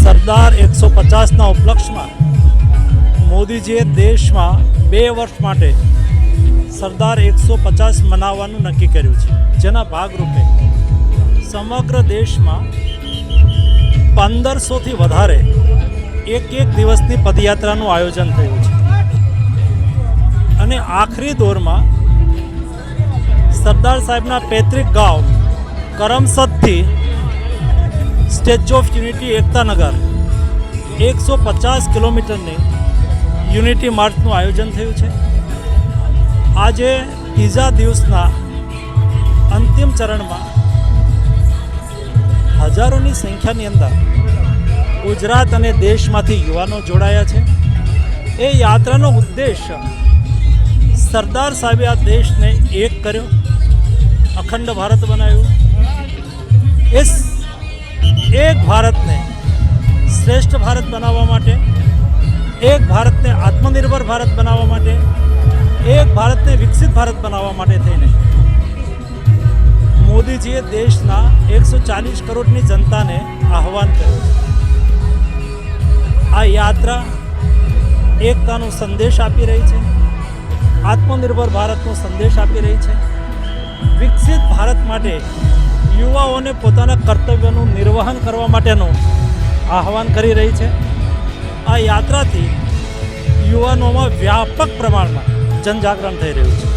સરદાર 150ના ઉપલક્ષમાં મોદીજીએ દેશમાં 2 વર્ષ માટે સરદાર 150 મનાવવાનું નક્કી કર્યું છે, જેના ભાગરૂપે સમગ્ર દેશમાં 1500થી વધારે એક દિવસની પદયાત્રાનું આયોજન થયું છે અને આખરી દોરમાં સરદાર સાહેબના પૈતૃક ગામ કરમસદથી સ્ટેચ્યુ ઓફ યુનિટી એકતાનગર 150 કિલોમીટરની યુનિટી માર્ચનું આયોજન થયું છે. આજે ત્રીજા દિવસના અંતિમ ચરણમાં હજારોની સંખ્યાની અંદર ગુજરાત અને દેશમાંથી યુવાનો જોડાયા છે. એ યાત્રાનો ઉદ્દેશ્ય સરદાર સાહેબે આ દેશને એક કર્યો, અખંડ ભારત બનાવ્યું. એક ભારતને શ્રેષ્ઠ ભારત બનાવવા માટે, એક ભારતને આત્મનિર્ભર ભારત બનાવવા માટે, એક ભારતને વિકસિત ભારત બનાવવા માટે થઈને મોદીજીએ દેશના 140 કરોડની જનતાને આહ્વાન કર્યું. આ યાત્રા એકતાનો સંદેશ આપી રહી છે, આત્મનિર્ભર ભારતનો સંદેશ આપી રહી છે, વિકસિત ભારત માટે યુવાઓને પોતાના કર્તવ્યનું નિર્વહન કરવા માટેનું આહ્વાન કરી રહી છે. આ યાત્રાથી યુવાનોમાં વ્યાપક પ્રમાણમાં જનજાગરણ થઈ રહ્યું છે.